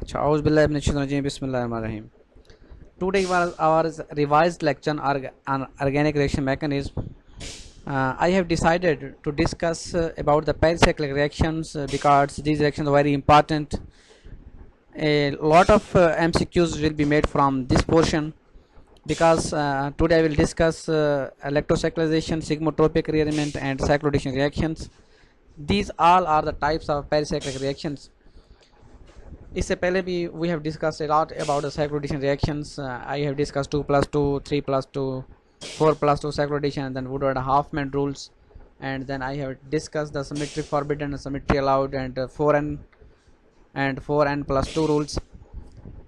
अच्छा औज़ुबिल्लाहि बिस्मिल्लाहिर्रहमानिर्रहीम. Today was our revised lecture on organic reaction mechanism. I have decided to discuss about the pericyclic reactions because these reactions are very important. A lot of MCQs will be made from this portion because today I will discuss electrocyclization, sigmotropic rearrangement and cyclodation reactions. These all are the types of pericyclic reactions. इससे पहले भी we have discussed a lot about the cyclodation reactions. I have discussed 2 plus 2, 3 plus 2, 4 plus 2 cyclodation, and then Woodward-Hoffmann rules, and then I have discussed the symmetry forbidden and symmetry allowed, and 4n plus 2 rules.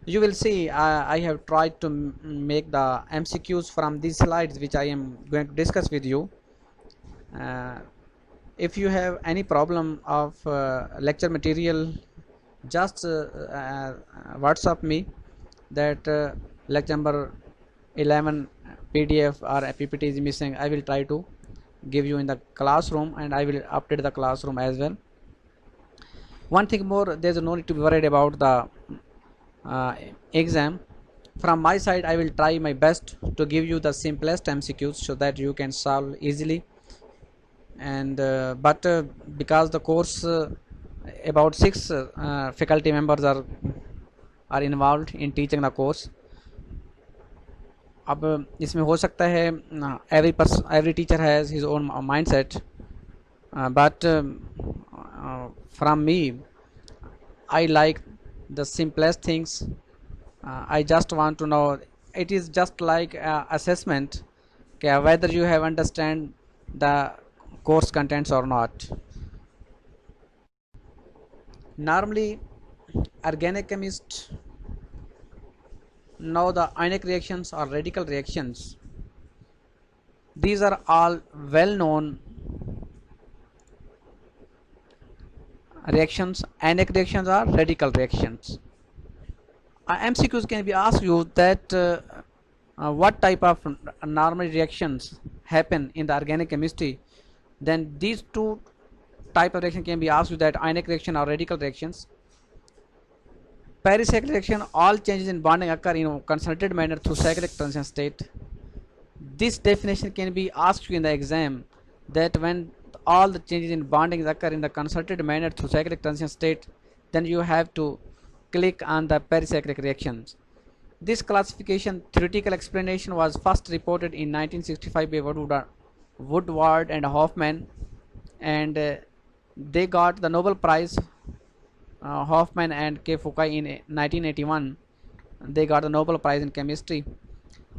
You will see I have tried to make the MCQs from these slides which I am going to discuss with you. If you have any problem of lecture material, just WhatsApp me that lecture number 11 PDF or PPT is missing. I will try to give you in the classroom, and I will update the classroom as well. One thing more, there's no need to be worried about the exam. From my side, I will try my best to give you the simplest MCQs so that you can solve easily. And but because the course about 6 faculty members are involved in teaching the course. अब इसमें हो सकता है every teacher has his own mindset, but from me I like the simplest things. I just want to know, it is just like assessment whether you have understand the course contents or not. Normally organic chemists know the ionic reactions or radical reactions. These are all well known reactions. Ionic reactions are radical reactions. MCQs can be asked you that what type of normal reactions happen in the organic chemistry. Then these two type of reaction can be asked you, that ionic reaction or radical reactions. Pericyclic reaction, all changes in bonding occur in a concentrated manner through cyclic transition state. This definition can be asked you in the exam, that when all the changes in bonding occur in the concerted manner through cyclic transition state, then you have to click on the pericyclic reactions. This classification theoretical explanation was first reported in 1965 by Woodward and Hoffmann, and they got the Nobel Prize. Hoffmann and K. Fukai in 1981, they got the Nobel Prize in chemistry.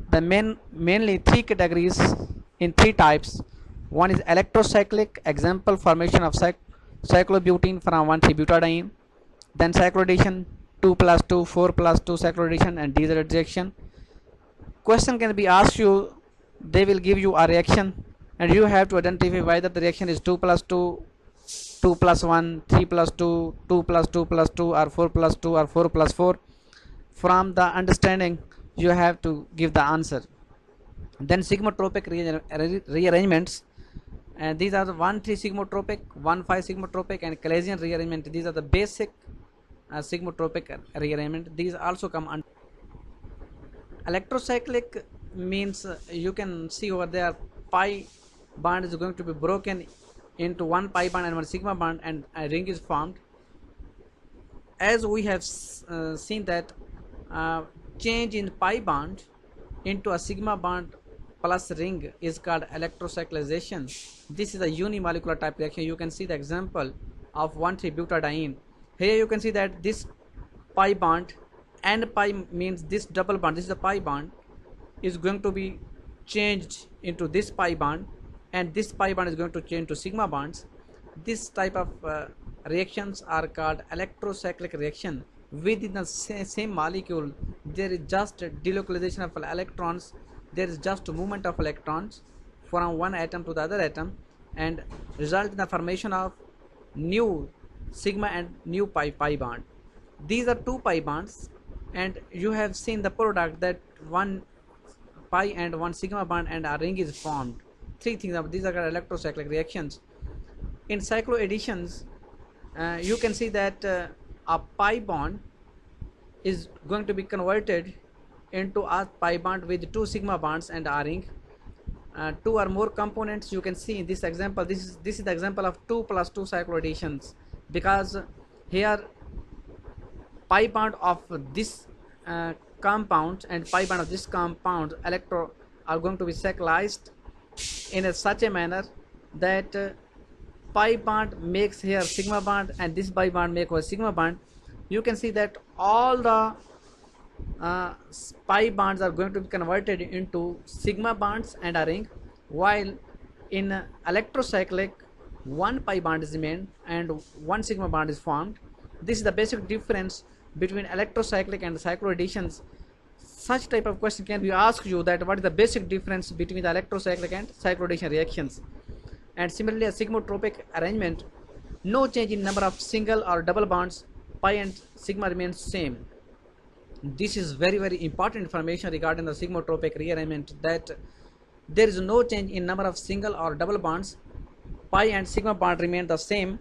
The mainly three categories in three types. One is electrocyclic, example formation of cyclobutene from 1,3-butadiene. Then cyclodation, 2 plus 2, 4 plus 2 cyclodation and diesel reaction. Question can be asked you, they will give you a reaction and you have to identify whether the reaction is 2 plus 2, 2 plus 1, 3 plus 2, 2 plus 2 plus 2, or 4 plus 2, or 4 plus 4. From the understanding, you have to give the answer. Then sigmotropic rearrangements, and these are the 1,3 sigmotropic, 1,5 sigmotropic, and Claisian rearrangement. These are the basic sigmotropic rearrangement. These also come under electrocyclic. Means you can see over there, pi bond is going to be broken into one pi bond and one sigma bond, and a ring is formed. As we have seen that change in pi bond into a sigma bond plus ring is called electrocyclization. This is a unimolecular type reaction. You can see the example of 1,3-butadiene. Here you can see that this pi bond, and pi means this double bond, this is the pi bond, is going to be changed into this pi bond, and this pi bond is going to change to sigma bonds. This type of reactions are called electrocyclic reaction. Within the same molecule, there is just delocalization of electrons, there is just movement of electrons from one atom to the other atom, and result in the formation of new sigma and new pi bond. These are two pi bonds, and you have seen the product that one pi and one sigma bond and a ring is formed. Three things of these are called electrocyclic reactions. In cycloadditions, you can see that a pi bond is going to be converted into a pi bond with two sigma bonds and a ring. Two or more components you can see in this example. This is the example of 2 plus 2 cycloadditions, because here pi bond of this compound and pi bond of this compound electron are going to be cyclized in such a manner that pi bond makes here sigma bond and this pi bond make a sigma bond. You can see that all the pi bonds are going to be converted into sigma bonds and a ring, while in electrocyclic one pi bond is remained and one sigma bond is formed. This is the basic difference between electrocyclic and cycloadditions. Such type of question can be asked you that what is the basic difference between the electrocyclic and cycloaddition reactions. And similarly, a sigmotropic arrangement, no change in number of single or double bonds, pi and sigma remains same. This is very important information regarding the sigmotropic rearrangement, that there is no change in number of single or double bonds, pi and sigma bond remain the same.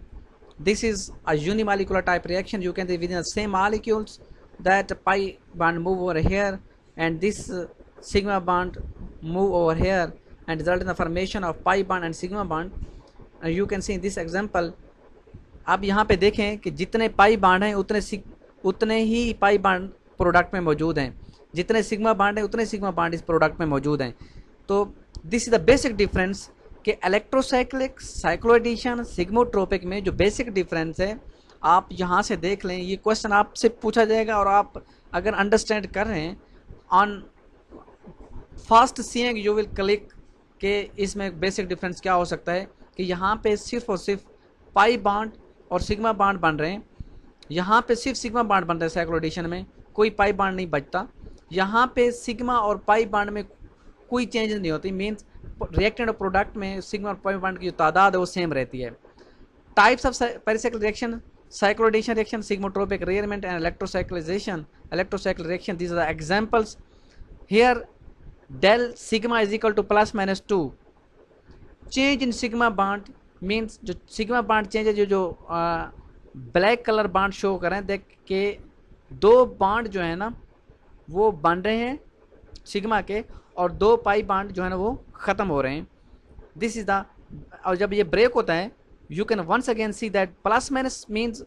This is a unimolecular type reaction. You can see within the same molecules that pi bond move over here and this sigma bond move over here and result in the formation of pi bond and sigma bond. You can see in this example. आप यहाँ पे देखें कि जितने पाई bond हैं उतने ही पाई bond product में मौजूद हैं, जितने सिग्मा बांड हैं उतने सिग्मा बांड इस प्रोडक्ट में मौजूद हैं. तो this is the basic difference कि इलेक्ट्रोसाइक्लिक, साइक्लोएडिशन, सिग्मोट्रोपिक में जो बेसिक डिफरेंस है आप यहाँ से देख लें. ये क्वेश्चन आपसे पूछा जाएगा और आप अगर अंडरस्टैंड कर रहे हैं on first seeing you will click कि इसमें बेसिक डिफरेंस क्या हो सकता है, कि यहाँ पे सिर्फ और सिर्फ पाई बांड और सिग्मा बांड बन रहे हैं. यहाँ पे सिर्फ सिग्मा बांड बन रहा है साइक्लोएडिशन में, कोई पाई बांड नहीं बचता. यहाँ पे सिग्मा और पाई बांड में कोई चेंज नहीं होती, मीन्स रिएक्टेंट और प्रोडक्ट में सिग्मा और पाई बांड की जो तादाद है वो सेम रहती है. Types of pericyclic reaction, cycloaddition reaction, sigmotropic rearrangement and electrocyclization, electrocyclic reaction, these are the examples. Here del sigma is equal to plus minus 2. Change in sigma bond means जो sigma bond change है, जो black colour bond show करें देख के दो bond जो है ना वो बन रहे हैं सिग्मा के और दो पाई बॉन्ड जो है ना वो ख़त्म हो रहे हैं. दिस इज़ द, और जब ये ब्रेक होता है you can once again see that plus minus means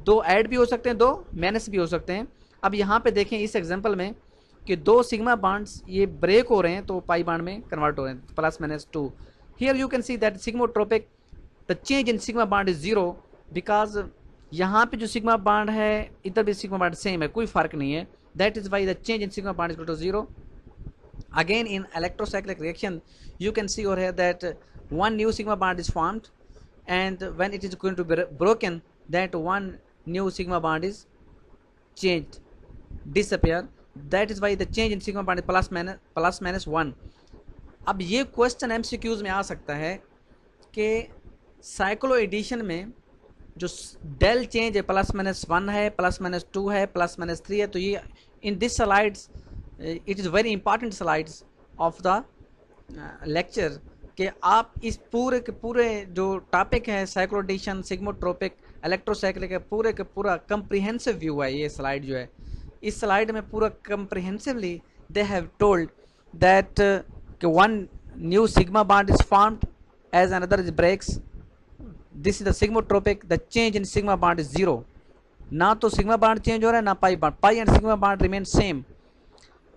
दो ऐड भी हो सकते हैं, दो माइनस भी हो सकते हैं. अब यहाँ पे देखें इस एग्जांपल में कि दो सिग्मा बॉन्ड्स ये ब्रेक हो रहे हैं तो पाई बॉन्ड में कन्वर्ट हो रहे हैं plus minus 2. Here you can see that sigmatropic the change in sigma bond is zero, because यहाँ पे जो सिग्मा बॉन्ड है इधर भी सिग्मा बॉन्ड सेम है, कोई फर्क नहीं है. That is why the change in sigma bond is equal to zero. Again in electrocyclic reaction you can see over here that one new sigma bond is formed, and when it is going to be broken that one new sigma bond is changed, disappear. That is why the change in sigma bond is plus minus 1. अब ये question MCQs में आ सकता है कि cycloaddition में जो del change है plus minus 1 है, प्लस माइनस 2 है, प्लस माइनस 3 है. तो ये in this slides it is very important slides of the lecture कि आप इस पूरे के पूरे जो टॉपिक है साइक्लोएडिशन, सिग्मोट्रोपिक, इलेक्ट्रोसाइक्लिक का पूरे के पूरा कंप्रिहेंसिव व्यू है. ये स्लाइड जो है इस स्लाइड में पूरा comprehensively they have told that one new sigma bond is formed as another is breaks. This is the sigmatropic, the change in sigma bond is zero. ना तो सिग्मा बॉन्ड चेंज हो रहा है ना pi bond, pi and sigma bond remain same.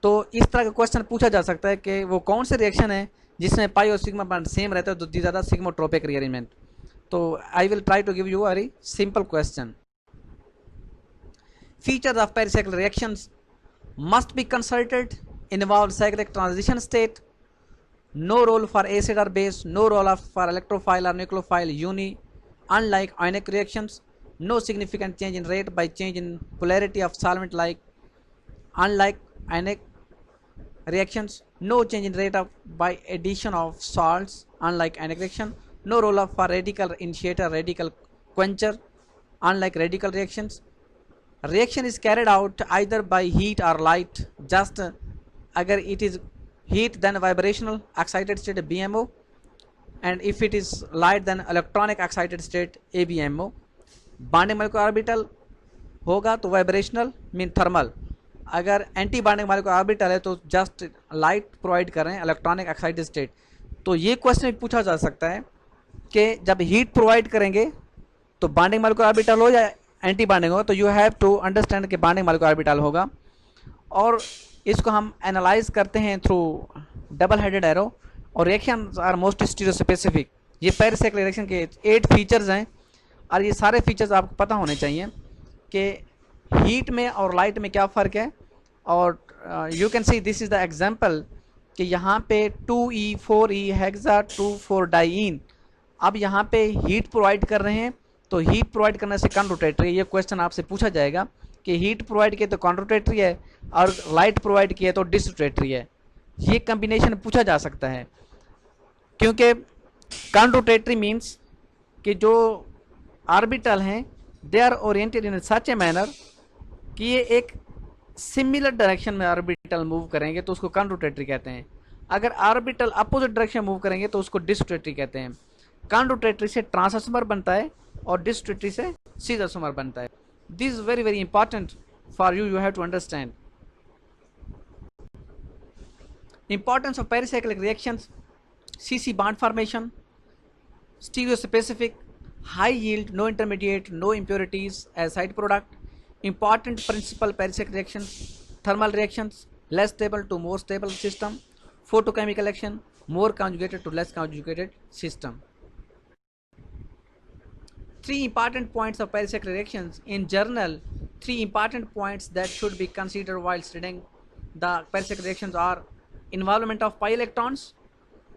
तो इस तरह का क्वेश्चन पूछा जा सकता है कि वो कौन से रिएक्शन है जिसमें पाई और सिग्मा बॉन्ड सेम रहता है, तो दी ज़्यादा सिग्मोट्रोपिक रीअरेंजमेंट. तो I will try to give you a very simple question. Features of pericyclic reactions must be consulted, involve cyclic transition state, no role for acid और base, no role for electrophile और nucleophile uni, unlike ionic reactions, no significant change in rate by change in polarity of solvent like unlike ionic reactions, no change in rate of by addition of salts unlike ionic reaction, no role of for radical initiator, radical quencher unlike radical reactions. Reaction is carried out either by heat or light, just agar it is heat then vibrational excited state BMO, and if it is light then electronic excited state ABMO. Bonding molecular orbital होगा तो vibrational mean thermal. अगर anti bonding molecular orbital है तो just light provide कर रहे हैं, electronic excited state. तो ये क्वेश्चन पूछा जा सकता है कि जब हीट प्रोवाइड करेंगे तो बॉन्डिंग मॉलिक्यूलर ऑर्बिटल हो या एंटी बॉन्डिंग हो, तो यू हैव टू अंडरस्टैंड कि बॉन्डिंग मॉलिक्यूलर ऑर्बिटल होगा। और इसको हम एनालाइज करते हैं थ्रू डबल हेडेड एरो, और reaction are most stereo specific. ये पेरिसाइक्लिक रिएक्शन के 8 फीचर्स हैं, और ये सारे फीचर्स आपको पता होने चाहिए कि हीट में और लाइट में क्या फ़र्क है। और you can see this is the example कि यहाँ पे 2E4E हेक्सा 2,4 डाइईन। अब यहाँ पे हीट प्रोवाइड कर रहे हैं, तो हीट प्रोवाइड करने से कौन रोटेटरी, ये क्वेश्चन आपसे पूछा जाएगा कि हीट प्रोवाइड किए तो कौन रोटेटरी है और लाइट प्रोवाइड किए तो डिसरोटेटरी है। ये कम्बिनेशन पूछा जा सकता है, क्योंकि कौन रोटेटरी मीन्स कि जो ऑर्बिटल हैं they are oriented in such a manner कि ये एक सिमिलर डायरेक्शन में ऑर्बिटल मूव करेंगे तो उसको कौन रोटेटरी कहते हैं। अगर ऑर्बिटल अपोजिट डायरेक्शन मूव करेंगे तो उसको डिसरोटेटरी कहते हैं। कौन रोटेटरी से ट्रांसवर्सर बनता है और डिसरोटेटरी से सीजरसोमर बनता है। This is very very important for you, you have to understand importance of pericyclic reactions. CC bond formation, stereospecific, high yield, no intermediate, no impurities as side product. Important principal pericyclic reactions: thermal reactions, less stable to more stable system; photochemical action, more conjugated to less conjugated system. 3 important points of pericyclic reactions in journal. 3 important points that should be considered while studying the pericyclic reactions are involvement of pi electrons.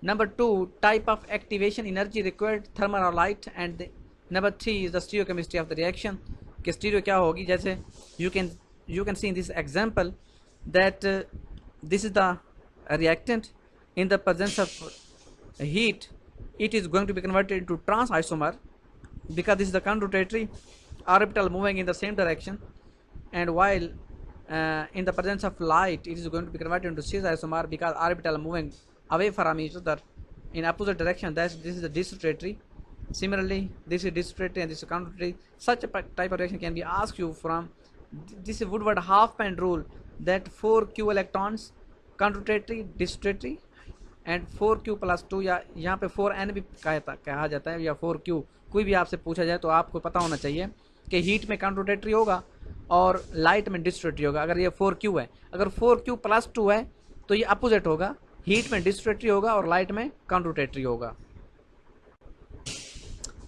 Number 2, type of activation energy required, thermal or light, and number 3 is the stereochemistry of the reaction. कि stereo क्या होगी, जैसे you can see in this example that this is the reactant. In the presence of heat, it is going to be converted into trans isomer because this is the conrotatory orbital moving in the same direction, and while in the presence of light, it is going to be converted into cis isomer because orbital moving away from each other in opposite direction. This is the disrotatory. Similarly, this is disrotatory and this is conrotatory. Such a type of reaction can be asked you from this is Woodward-Halfman rule that 4q electrons conrotatory, disrotatory, and 4q plus 2 या यहाँ पे 4n भी कहा जाता है या 4q, कोई भी आपसे पूछा जाए तो आपको पता होना चाहिए कि हीट में कंट्रोटेटरी होगा और लाइट में डिस्ट्रोटेटरी होगा। अगर ये 4q है, अगर 4q प्लस 2 है तो ये अपोजिट होगा, हीट में डिस्ट्रोटेटरी होगा और लाइट में कंट्रोटेटरी होगा।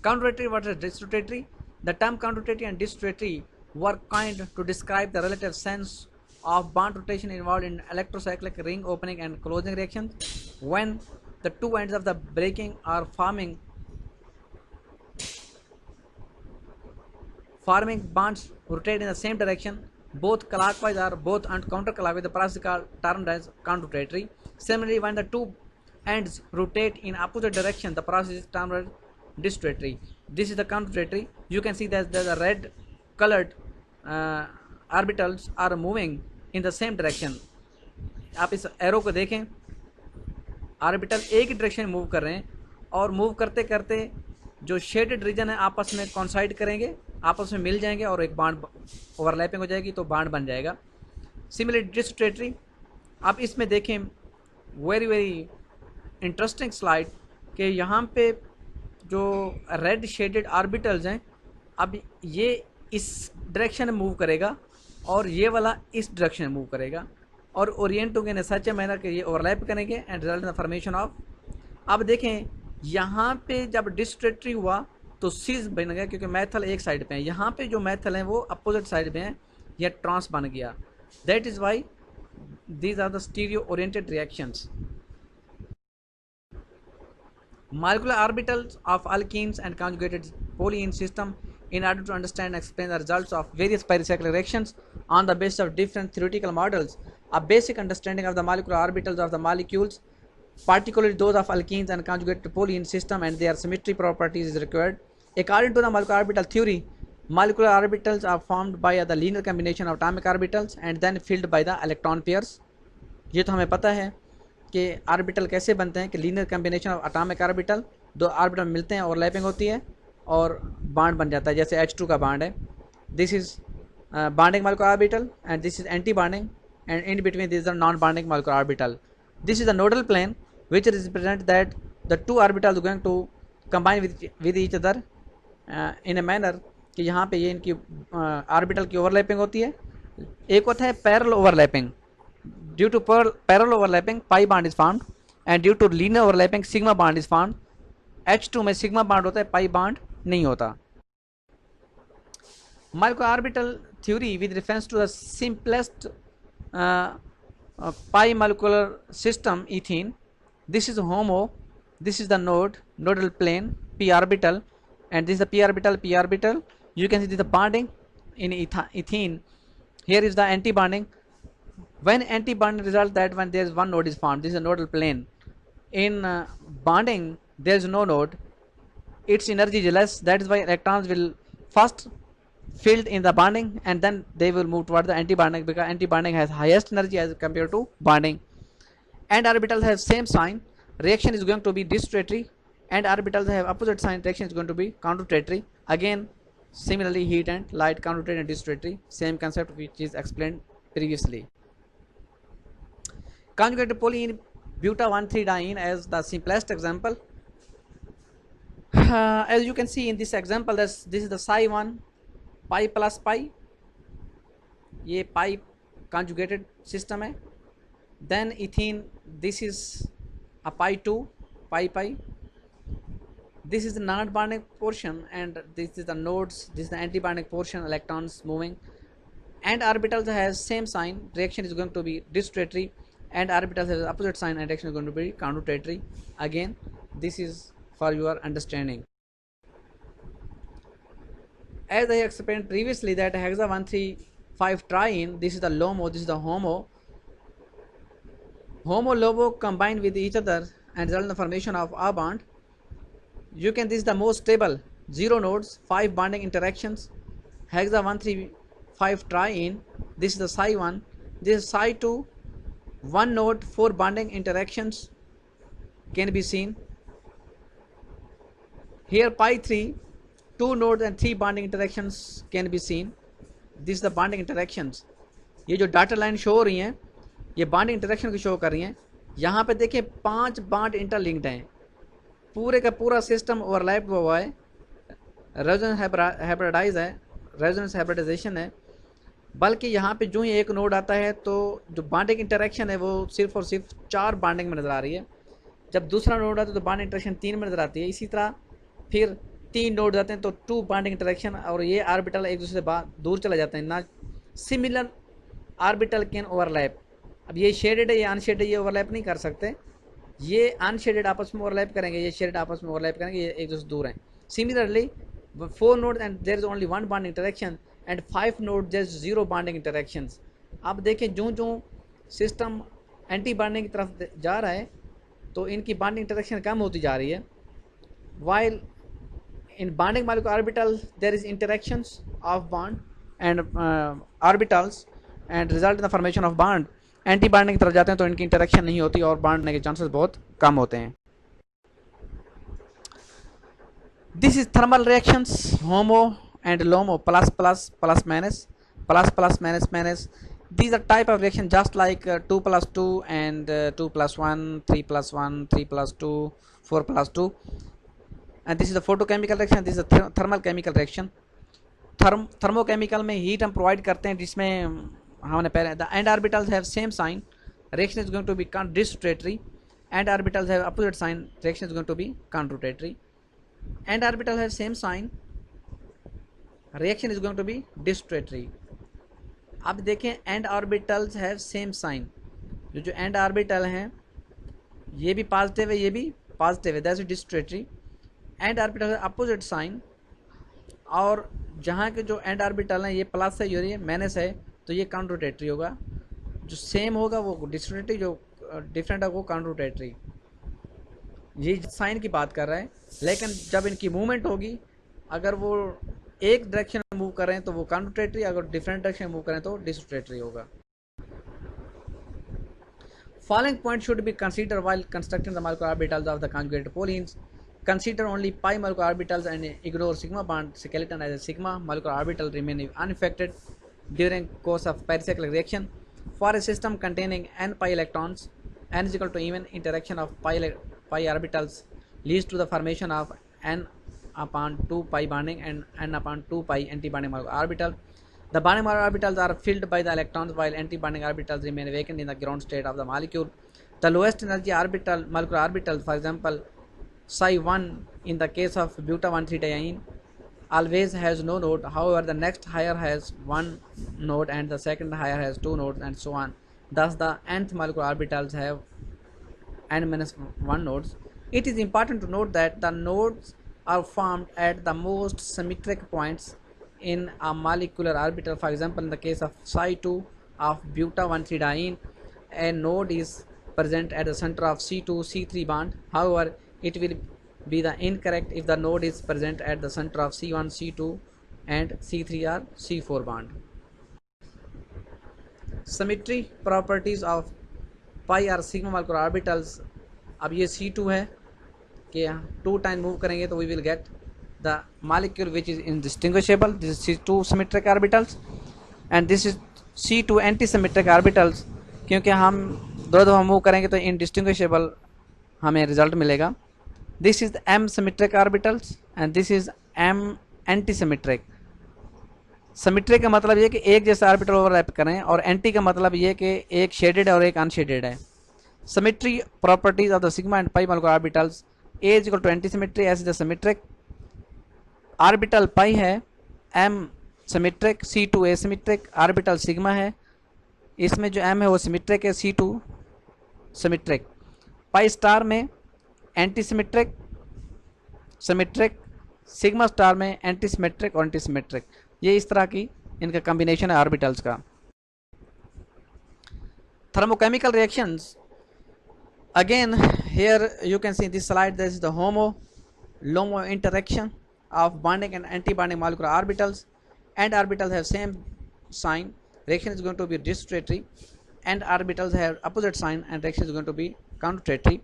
Conrotatory versus disrotatory. The term conrotatory and disrotatory were coined to describe the relative sense of bond rotation involved in electrocyclic ring opening and closing reactions. When the two ends of the breaking or forming bonds rotate in the same direction, both clockwise or both counterclockwise, the process is termed as controtatory. Similarly, when the two ends rotate in opposite direction, the process is termed as distrotatory. This is the controtatory. You can see that the red colored orbitals are moving in the same direction. आप इस arrow को देखें, orbital एक ही direction में move कर रहे हैं और मूव करते करते जो शेडेड रीजन है आपस में कॉन्साइड करेंगे, आपस में मिल जाएंगे और एक बांड ओवरलैपिंग हो जाएगी तो बांड बन जाएगा। सिमिलरली डिस्ट्रोटेटरी, आप इसमें देखें वेरी वेरी इंटरेस्टिंग स्लाइड कि यहाँ पे जो रेड शेडेड ऑर्बिटल्स हैं, अब ये इस डायरेक्शन में मूव करेगा और ये वाला इस डायरेक्शन में मूव करेगा और ओरिएंट होंगे सच मैनर के ये ओवरलैप करेंगे and result in the formation of. अब देखें यहाँ पे जब डिस्ट्रोटेटरी हुआ तो सिस बन गया क्योंकि मैथल एक साइड पे है, यहाँ पे जो मैथल हैं वो अपोजिट साइड पे हैं, यह ट्रांस बन गया। That is why these are the stereo oriented reactions. Molecular orbitals of alkenes and conjugated polyene system. In order to understand and explain the results of various pericyclic reactions on the basis of different theoretical models, a basic understanding of the molecular orbitals of the molecules, particularly those of alkenes and conjugated polyene system and their symmetry properties is required. According to the molecular orbital theory, molecular orbitals are formed by the linear combination of atomic orbitals and then filled by the electron pairs. ये तो हमें पता है कि orbital कैसे बनते हैं कि linear combination of atomic orbital, दो ऑर्बिटल मिलते हैं और लैपिंग होती है और बांड बन जाता है, जैसे H2 का बांड है। This is bonding molecular orbital, and this is anti-bonding, and in between this is the non-bonding molecular orbital. This is the nodal plane which represents that the two orbitals are going to combine with each other in a manner कि यहाँ पे ये इनकी orbital की overlapping होती है. एक होता है parallel overlapping. Due to parallel overlapping pi bond is formed, and due to linear overlapping sigma bond is formed. H2 में सिग्मा बॉन्ड होता है, पाई बॉन्ड नहीं होता. Molecular orbital theory with reference to the simplest pi molecular system ethene. This is HOMO, this is the nodal plane, p orbital, and this is the p orbital. You can see this is the bonding in ethene. Here is the anti-bonding. When anti-bonding results that when there is one node is formed, this is a nodal plane. In bonding there is no node, its energy is less, that is why electrons will first filled in the bonding and then they will move toward the anti-bonding, because anti-bonding has highest energy as compared to bonding. And orbitals have same sign, reaction is going to be distatory, and orbitals have opposite sign, reaction is going to be counteratory. Again similarly heat and light, counteratory and distatory, same concept which is explained previously. Conjugated polyene buta 1,3-diene as the simplest example. As you can see in this example, this is the psi 1 pi plus pi, ये pi conjugated system है. Then ethene, this is a pi 2 pi. This is the non-bonding portion, and this is the nodes, this is the anti-bonding portion, electrons moving. And orbitals has same sign, reaction is going to be distatory, and orbitals has opposite sign and reaction is going to be counteratory. Again this is for your understanding. As I explained previously that hexa 1,3,5 triene, this is the LOMO, this is the HOMO. HOMO-LOMO combine with each other and result in the formation of a bond. You can, this is the most stable, 0 nodes, 5 bonding interactions. Hexa 1,3,5 triene, this is the psi 1, this is psi 2, 1 node, 4 bonding interactions can be seen. Here pi 3, 2 nodes and 3 bonding interactions can be seen. This is the bonding interactions. ये जो data line show हो रही हैं ये bonding interaction को show कर रही हैं. यहाँ पे देखिए 5 बॉन्ड इंटरलिंक्ड हैं, पूरे का पूरा सिस्टम ओवरलैप हुआ है, रेजोनेंस हाइब्रिडाइज है, रेजोनेंस हाइब्रिडाइजेशन है. बल्कि यहाँ पे जो ही एक नोड आता है तो जो बॉन्डिंग इंटरेक्शन है वो सिर्फ और सिर्फ 4 बॉन्डिंग में नज़र आ रही है. जब दूसरा नोड आता है तो बॉन्डिंग इंटरेक्शन 3 में नज़र आती है. इसी तरह फिर 3 नोड जाते हैं तो 2 बॉन्डिंग इंटरेक्शन, और ये ऑर्बिटल एक दूसरे से दूर चले जाते हैं ना. Similar orbital can overlap. अब ये शेडेड है, ये अनशेडेड, ये ओवरलैप नहीं कर सकते. ये अनशेडेड आपस में ओवरलैप करेंगे, ये शेडेड आपस में ओवरलैप करेंगे, ये एक दूसरे दूर हैं. Similarly 4 node and there is only 1 bonding interaction, and 5 node there is 0 bonding interactions. अब देखें जो सिस्टम एंटी बॉन्डिंग की तरफ जा रहा है तो इनकी बॉन्डिंग इंटरेक्शन कम होती जा रही है. While in bonding molecular orbital there is interactions of bond and orbitals and result in the formation of bond. Anti bonding की तरफ जाते हैं तो इनकी इंटरेक्शन नहीं होती और बॉन्ड होने के चांसेस बहुत कम होते हैं. This is thermal reactions, HOMO and LUMO, plus plus plus minus, plus plus minus minus. These are type of reaction just like 2 plus 2 and 2 plus 1, 3 plus 1, 3 plus 2, 4 plus 2. And this is the photochemical reaction, this is the thermal chemical reaction. Thermochemical में heat हम provide करते हैं जिसमें हमने पहले the end orbitals have same sign, reaction is going to be distatory, and orbitals have opposite sign, reaction is going to be counteratory. End orbital have same sign, reaction is going to be distatory. अब देखें end orbitals have same sign, जो end orbital हैं ये भी positive है, ये भी positive है, दैट्स distatory. एंड ऑर्बिटल है अपोजिट साइन, और जहाँ के जो एंड ऑर्बिटल हैं ये प्लस है, ये माइनस है, तो ये काउंटररोटेटरी होगा. जो सेम होगा वो डिस्ट्रेटरी, जो डिफरेंट है वो काउंटररोटेटरी. ये साइन की बात कर रहा है, लेकिन जब इनकी मूवमेंट होगी अगर वो एक डायरेक्शन में मूव करें तो वो काउंटररोटेटरी, अगर डिफरेंट डायरेक्शन में मूव करें तो डिस्ट्रेटरी होगा. Following points should be considered while constructing the molecular orbitals of the conjugated polyenes. Consider only pi molecular orbitals and ignore sigma bond skeleton as a sigma molecular orbital remain unaffected. during course of pericyclic reaction. For a system containing n pi electrons, n is equal to even interaction of pi orbitals leads to the formation of n upon 2 pi bonding and n upon 2 pi anti-bonding orbital. The bonding orbitals are filled by the electrons while anti-bonding orbitals remain vacant in the ground state of the molecule. The lowest energy molecular orbital, for example psi 1 in the case of buta 1,3-diene, always has no node. However, the next higher has one node and the second higher has two nodes, and so on. Thus the nth molecular orbitals have n-1 nodes. It is important to note that the nodes are formed at the most symmetric points in a molecular orbital. For example, in the case of psi 2 of buta 1,3-diene, a node is present at the center of C2 C3 bond. However, it will be the incorrect if the node is present at the center of C1 C2 and C3 or C4 bond. Symmetry properties of pi और sigma molecular orbitals. अब ये C2 है कि 2 time move करेंगे तो we will get the molecule which is indistinguishable. This is C2 symmetric orbitals and this is C2 anti-symmetric orbitals. क्योंकि हम दो दफ़ा मूव करेंगे तो indistinguishable हमें रिजल्ट मिलेगा. This is the m symmetric orbitals and this is m anti-symmetric. Symmetric का मतलब ये कि एक जैसा ऑर्बिटल ओवरलैप करें और एंटी का मतलब ये कि एक शेडेड है और एक अनशेडेड है. Symmetry properties of the sigma and pi molecular orbitals. A is equal to antisymmetry, S is the symmetric. Orbital pi है, M symmetric, C two A symmetric. Orbital sigma है, इसमें जो M है वो symmetric है, C two symmetric. Pi star में antisymmetric, symmetric. Sigma star में antisymmetric और एंटी सिमेट्रिक. ये इस तरह की इनका कॉम्बिनेशन है ऑर्बिटल्स का. Thermochemical reactions. Again here you can see in this slide this is the homo-LOMO interaction of bonding and anti-bonding molecular orbitals, and orbitals have same sign. Reaction is going to be dissociatory, and orbitals have opposite sign and reaction is going to be counteratory.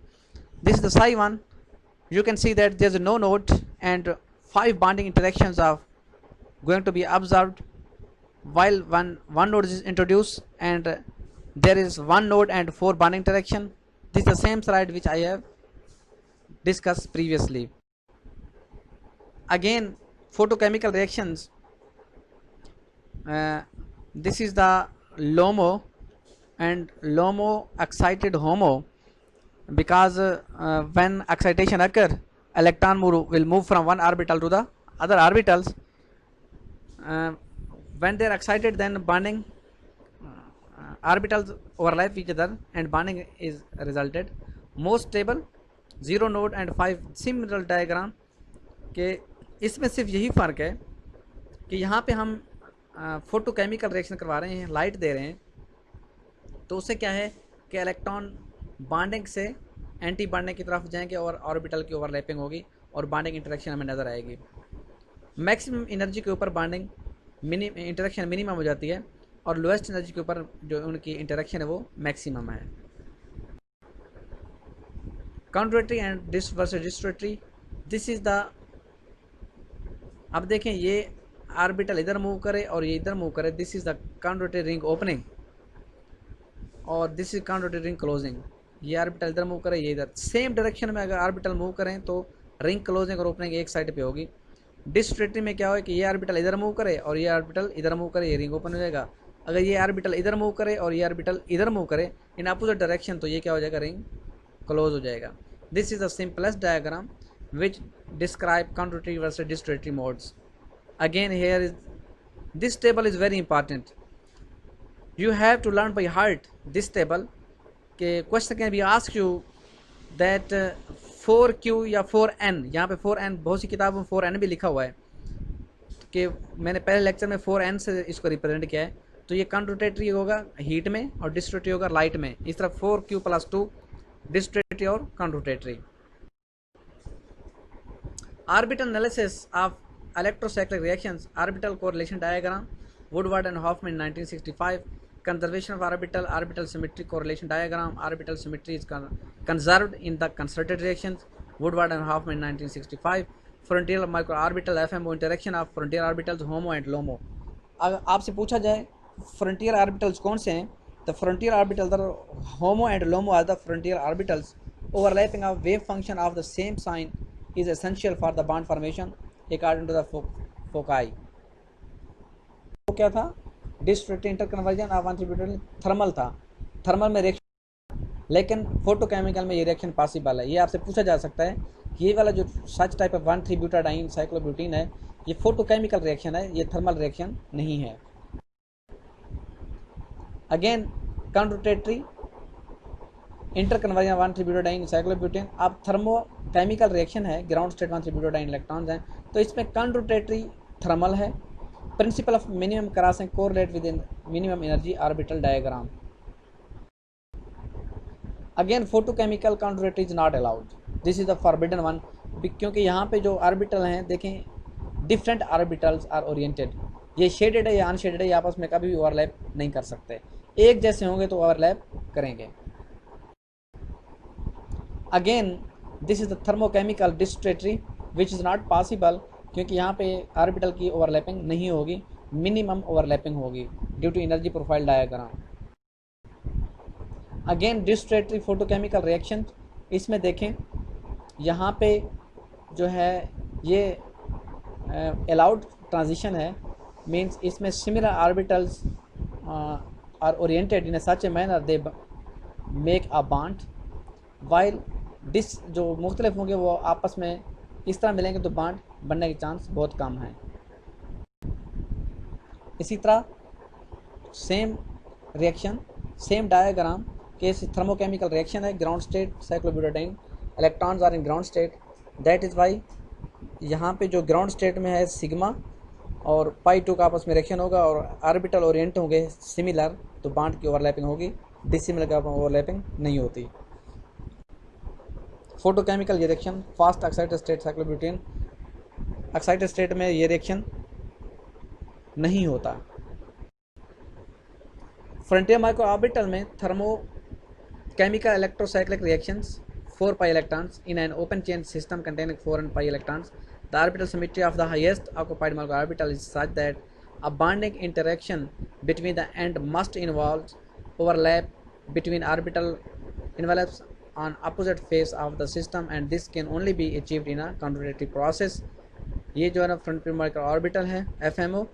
This is the psi 1. You can see that there is no node and 5 bonding interactions are going to be observed while one node is introduced, and there is 1 node and 4 bonding interaction. This is the same slide which I have discussed previously. Again, photochemical reactions. This is the LOMO and LOMO excited HOMO, because when excitation occur, electron will move from one orbital to the other orbitals. When they are excited, then bonding orbitals overlap each other and bonding is resulted. Most stable 0 node and 5 similar diagram के इसमें सिर्फ यही फ़र्क है कि यहाँ पे हम फोटोकेमिकल रिएक्शन करवा रहे हैं, लाइट दे रहे हैं, तो उससे क्या है कि इलेक्ट्रॉन बॉन्डिंग से एंटी बॉन्डिंग की तरफ जाएंगे और ऑर्बिटल की ओवरलैपिंग होगी और बॉन्डिंग इंटरेक्शन हमें नज़र आएगी. मैक्सिमम एनर्जी के ऊपर बॉन्डिंग इंटरेक्शन मिनिमम हो जाती है और लोएस्ट एनर्जी के ऊपर जो उनकी इंटरेक्शन है वो मैक्सिमम है. काउंटरेटरी एंड डिस्ट्रोटरी. दिस इज द, अब देखें ये ऑर्बिटल इधर मूव करे और ये इधर मूव करे. This is the conrotatory ring opening और this is conrotatory ring closing. ये ऑर्बिटल इधर मूव करे, ये इधर. सेम डायरेक्शन में अगर ऑर्बिटल मूव करें तो रिंग क्लोजिंग और ओपनिंग एक साइड पे होगी. डिस्ट्रोटरी में क्या हो कि ये ऑर्बिटल इधर मूव करे और ये ऑर्बिटल इधर मूव करे, ये रिंग ओपन हो जाएगा. अगर ये ऑर्बिटल इधर मूव करे और ये ऑर्बिटल इधर मूव करे इन अपोजिट डायरेक्शन, तो ये क्या हो जाएगा, रिंग क्लोज हो जाएगा. This is the simplest diagram which describe counteratory versus distillatory modes. Again, here is this table is very important. You have to learn by heart this table. के question can be asked you that 4Q या 4N, यहाँ पे 4N बहुत सी किताबों में 4N भी लिखा हुआ है कि मैंने पहले लेक्चर में 4N से इसको रिप्रेजेंट किया है. तो ये काउंटरेटरी होगा हीट में और डिस्ट्रोटरी होगा लाइट में. इस तरह 4Q+2 डिस्ट्रोटरी और काउंटरेटरी. Orbital analysis of electrocyclic reactions. Orbital correlation diagram, Woodward and Hoffman 1965. Conservation of orbital symmetry correlation diagram. Orbital symmetry is conserved in the concerted reactions, Woodward and Hoffman 1965. Frontier microorbital FMO interaction of frontier orbitals HOMO and LOMO. अगर आपसे पूछा जाए frontier orbitals कौन से हैं, the frontier orbital the HOMO and LUMO are the frontier orbitals, overlapping of wave function of the same sign is essential for the bond formation according to the Fukui. वो क्या था, disrotatory interconversion of one thermal था, thermal में reaction, लेकिन photochemical में ये reaction possible है। ये आपसे पूछा जा सकता है कि ये वाला जो सच टाइप ऑफ 1,3-ब्यूटाडाइन साइक्लोब्यूटीन है ये फोटोकेमिकल रिएक्शन है, ये थर्मल रिएक्शन नहीं है। Again conrotatory interconversion one three butadiene cyclobutane, अब थर्मोकेमिकल रिएक्शन है, ग्राउंड स्टेट 1,3-ब्यूटाडाइन इलेक्ट्रॉन्स हैं, तो इसमें काउंटरटेटरी थर्मल है। Principle of minimum crossing correlate within minimum energy orbital diagram. Again photochemical conrotatory is not allowed, this is the forbidden one, क्योंकि यहाँ पे जो ऑर्बिटल हैं देखें डिफरेंट ऑर्बिटल्स आर ओरिएंटेड, ये शेडेड है या अनशेडेड है, ये आपस में कभी भी ओवरलैप नहीं कर सकते, एक जैसे होंगे तो ओवरलैप करेंगे। Again this is the thermochemical disrotatory which is not possible, क्योंकि यहाँ पे ऑर्बिटल की ओवरलैपिंग नहीं होगी, मिनिमम ओवरलैपिंग होगी due to energy profile diagram. Again disrotatory photochemical reaction, इसमें देखें यहाँ पे जो है ये अलाउड ट्रांजिशन है, मीन्स इसमें similar orbitals are oriented in such a manner they make a bond, while this जो मुख्तलिफ होंगे वो आपस में इस तरह मिलेंगे तो बॉन्ड बनने के चांस बहुत कम हैं। इसी तरह same reaction same diagram case thermochemical reaction है, ground state cyclobutadiene electrons are in ground state, that is why यहाँ पे जो ग्राउंड स्टेट में है सिग्मा और पाई 2 का आपस में रिएक्शन होगा और ऑर्बिटल ओरिएंट होंगे सिमिलर, तो बॉन्ड की ओवरलैपिंग होगी, डिसिमिलर का ओवरलैपिंग नहीं होती। Photochemical reaction fast excited state cyclobutane, excited state में ये रिएक्शन नहीं होता। फ्रंटियर माइक्रो ऑर्बिटल में thermochemical electrocyclic reactions 4 pi electrons in an open chain system containing 4 and pi electrons. The orbital symmetry of the highest occupied molecular orbital is such that a bonding interaction between the end must involve overlap between orbital envelopes on opposite face of the system, and this can only be achieved in a counteractive process. ये जो है ना frontier micro orbital है FMO,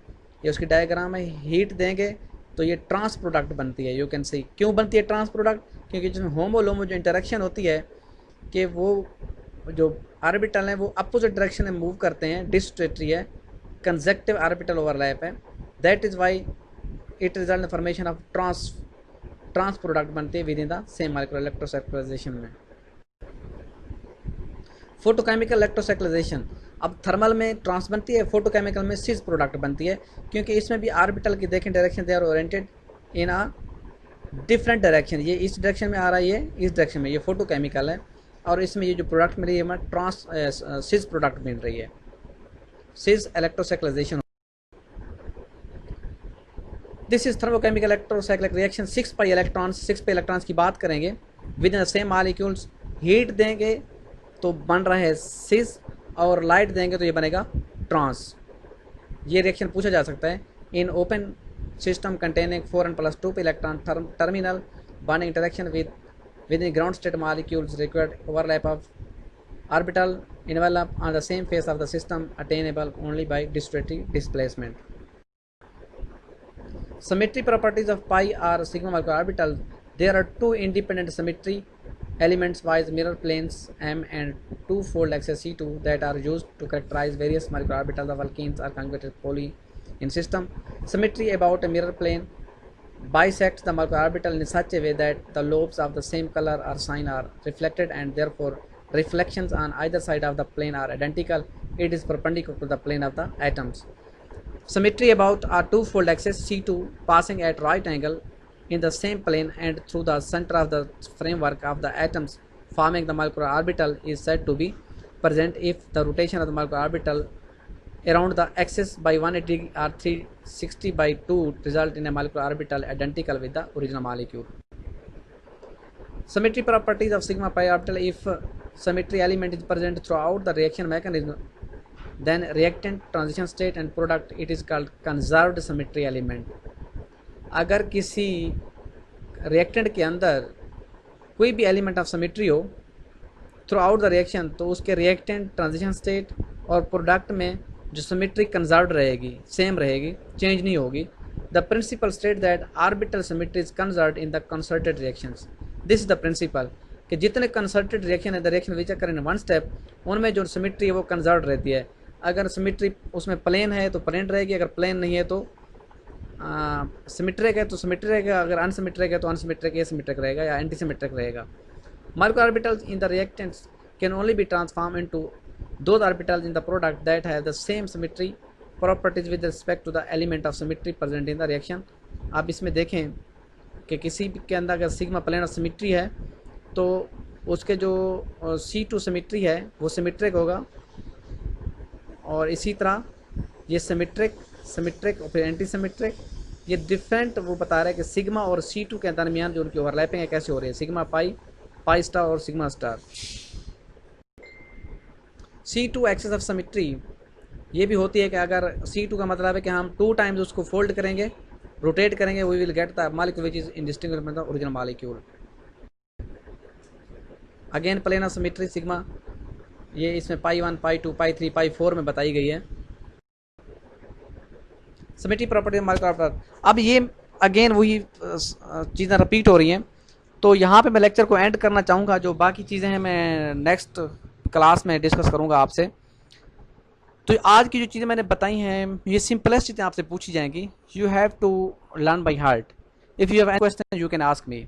ये उसकी diagram है, heat देंगे तो ये ट्रांस प्रोडक्ट बनती है। यू कैन सी क्यों बनती है ट्रांस प्रोडक्ट, क्योंकि जिसमें होमोलोमो जो इंटरेक्शन होती है कि वो जो ऑर्बिटल हैं वो अपोजिट डायरेक्शन में मूव करते हैं, डिस्ट्रेटरी है, कंजक्टिव ऑर्बिटल ओवरलैप है, that is why it result in formation of trans product बनती है within the same micro electrocyclization में। फोटोकेमिकल इलेक्ट्रोसाइक्लाइजेशन, अब थर्मल में ट्रांस बनती है, फोटोकेमिकल में सिस प्रोडक्ट बनती है, क्योंकि इसमें भी ऑर्बिटल की देखें direction they are oriented in a different direction, ये इस डायरेक्शन में आ रहा है, ये इस डायरेक्शन में, ये फोटोकेमिकल है, और इसमें ये जो प्रोडक्ट मिल रही है हमें सिस प्रोडक्ट मिल रही है, cis electrocyclization. This is thermochemical electrocyclic reaction. 6 pi electrons की बात करेंगे within the same molecules, heat देंगे तो बन रहा है सिस और लाइट देंगे तो ये बनेगा ट्रांस। ये रिएक्शन पूछा जा सकता है in open system containing 4n + 2p electron terminal bonding interaction within ground state molecules required overlap of orbital envelope on the same face of the system attainable only by discrete displacement. Symmetry properties of pi or sigma microorbital. There are two independent symmetry elements wise mirror planes M and two-fold axis C2 that are used to characterize various microorbitals of alkenes or conjugated poly in system. Symmetry about a mirror plane bisects the microorbital in such a way that the lobes of the same color or sign are reflected, and therefore reflections on either side of the plane are identical. It is perpendicular to the plane of the atoms. Symmetry about a two-fold axis C2 passing at right angle in the same plane and through the center of the framework of the atoms forming the microorbital is said to be present if the rotation of the microorbital around the axis by 180 or 360/2 result in a molecular orbital identical with the original molecule. Symmetry properties of sigma pi orbital. If symmetry element is present throughout the reaction mechanism, then reactant, transition state and product, it is called conserved symmetry element. अगर किसी reactant के अंदर कोई भी element of symmetry हो throughout the reaction, तो उसके reactant, transition state और प्रोडक्ट में जो सिमेट्री कंजर्व्ड रहेगी, सेम रहेगी, चेंज नहीं होगी. The principle state that orbital symmetry is conserved in the concerted reactions. This is the principle कि जितने कंसर्टेड रिएक्शन है, the reaction which occur in one step, उनमें जो सिमेट्री है वो कंजर्व्ड रहती है. अगर सिमेट्री उसमें प्लेन है तो प्लेन रहेगी, अगर प्लेन नहीं है तो सिमेट्रिक है तो सिमेट्रिक रहेगा, अगर अनसिमेट्रिक है तो अनसिमेट्रिक, एसिमेट्रिक रहेगा या एंटीसिमेट्रिक रहेगा. Mercury orbitals in the reactants can only be transformed into those orbitals in the product that have the same symmetry properties with respect to the element of symmetry present in the reaction. आप इसमें देखें कि किसी के अंदर अगर sigma plane of symmetry है तो उसके जो C2 सिमेट्री है वो सिमेट्रिक होगा, और इसी तरह ये सिमेट्रिक और फिर एंटी सिमेट्रिक, ये डिफरेंट वो बता रहा है कि सिग्मा और C2 के दरमियान जो उनकी ओवरलैपिंग है कैसे हो रही है, सिग्मा पाई स्टार और sigma star. C2 axis of symmetry ये भी होती है कि अगर C2 का मतलब है कि हम 2 टाइम्स उसको फोल्ड करेंगे, रोटेट करेंगे, we will get the molecule which is indistinguishable from the original molecule. Again plane of symmetry sigma, ये इसमें पाई 1, पाई 2, पाई 3, पाई 4 में बताई गई है. Symmetry property molecular. अब ये अगेन वही चीज़ें रिपीट हो रही हैं, तो यहाँ पे मैं लेक्चर को एंड करना चाहूँगा. जो बाकी चीज़ें हैं मैं नेक्स्ट क्लास में डिस्कस करूँगा आपसे. तो आज की जो चीज़ें मैंने बताई हैं ये सिंपलेस्ट चीज़ें आपसे पूछी जाएंगी. You have to learn by heart. If you have any question you can ask me.